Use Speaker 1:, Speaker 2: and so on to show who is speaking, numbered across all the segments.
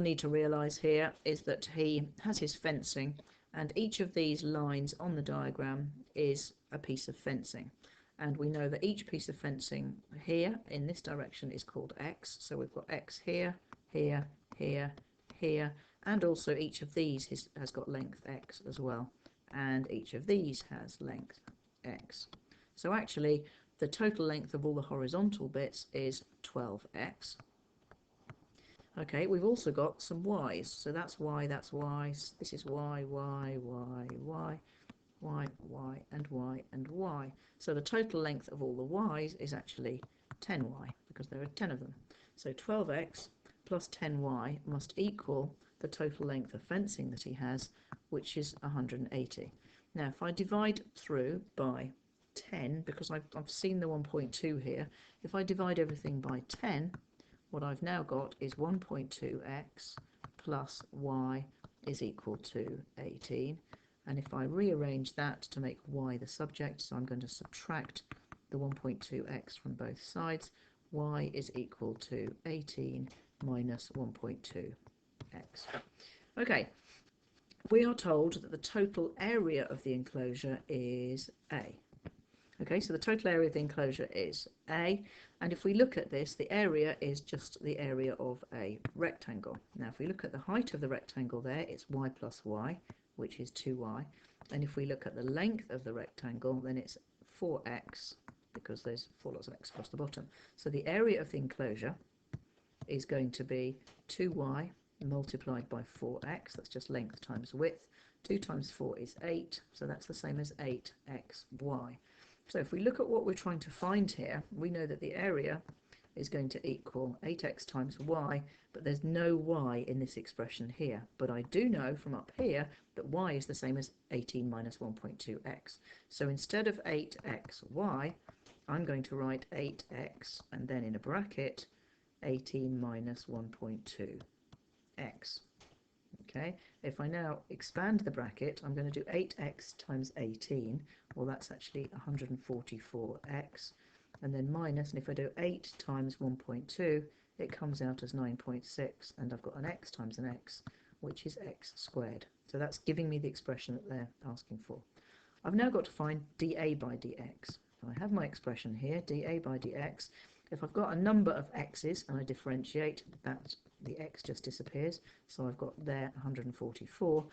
Speaker 1: Need to realise here is that he has his fencing, and each of these lines on the diagram is a piece of fencing, and we know that each piece of fencing here in this direction is called X. So we've got X here, here, here, here, and also each of these has got length X as well, and each of these has length X. So actually the total length of all the horizontal bits is 12X. Okay, we've also got some y's, so that's y, this is y, y, y, y, y, y, and y, and y. So the total length of all the y's is actually 10y, because there are 10 of them. So 12x plus 10y must equal the total length of fencing that he has, which is 180. Now, if I divide through by 10, because I've seen the 1.2 here, if I divide everything by 10, what I've now got is 1.2x plus y is equal to 18. And if I rearrange that to make y the subject, so I'm going to subtract the 1.2x from both sides, y is equal to 18 minus 1.2x. Okay, we are told that the total area of the enclosure is A. Okay, so the total area of the enclosure is A, and if we look at this, the area is just the area of a rectangle. Now, if we look at the height of the rectangle there, it's y plus y, which is 2y, and if we look at the length of the rectangle, then it's 4x, because there's 4 lots of x across the bottom. So the area of the enclosure is going to be 2y multiplied by 4x, that's just length times width. 2 times 4 is 8, so that's the same as 8xy. So if we look at what we're trying to find here, we know that the area is going to equal 8x times y, but there's no y in this expression here. But I do know from up here that y is the same as 18 minus 1.2x. So instead of 8xy, I'm going to write 8x and then in a bracket 18 minus 1.2x. Okay, if I now expand the bracket, I'm going to do 8x times 18, well that's actually 144x, and then minus, and if I do 8 times 1.2, it comes out as 9.6, and I've got an x times an x, which is x squared. So that's giving me the expression that they're asking for. I've now got to find dA by dx. I have my expression here, dA by dx. If I've got a number of x's and I differentiate, that the x just disappears, so I've got there 144.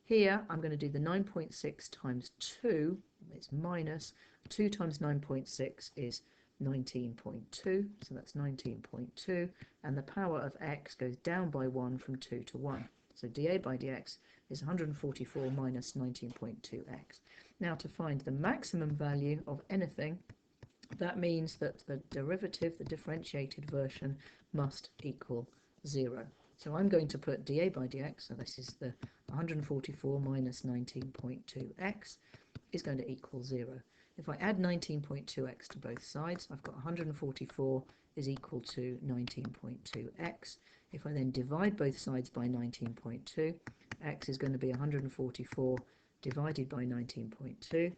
Speaker 1: Here I'm going to do the 9.6 times 2, it's minus 2 times 9.6 is 19.2, so that's 19.2, and the power of x goes down by 1 from 2 to 1. So dA by dx is 144 minus 19.2x. Now to find the maximum value of anything, that means that the derivative, the differentiated version, must equal 0. So I'm going to put dA by dx, so this is the 144 minus 19.2x, is going to equal 0. If I add 19.2x to both sides, I've got 144 is equal to 19.2x. If I then divide both sides by 19.2, x is going to be 144 divided by 19.2,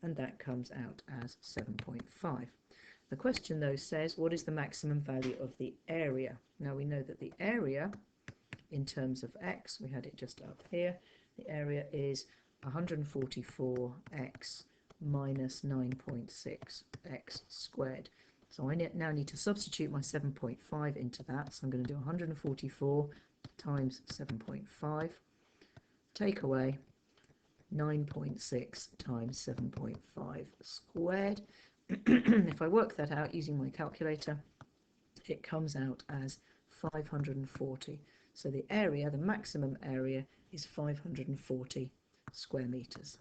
Speaker 1: and that comes out as 7.5. The question though says, what is the maximum value of the area? Now we know that the area in terms of x, we had it just up here, the area is 144x minus 9.6x squared. So I now need to substitute my 7.5 into that, so I'm going to do 144 times 7.5, take away 9.6 times 7.5 squared. If I work that out using my calculator, it comes out as 540. So the area, the maximum area, is 540 square meters.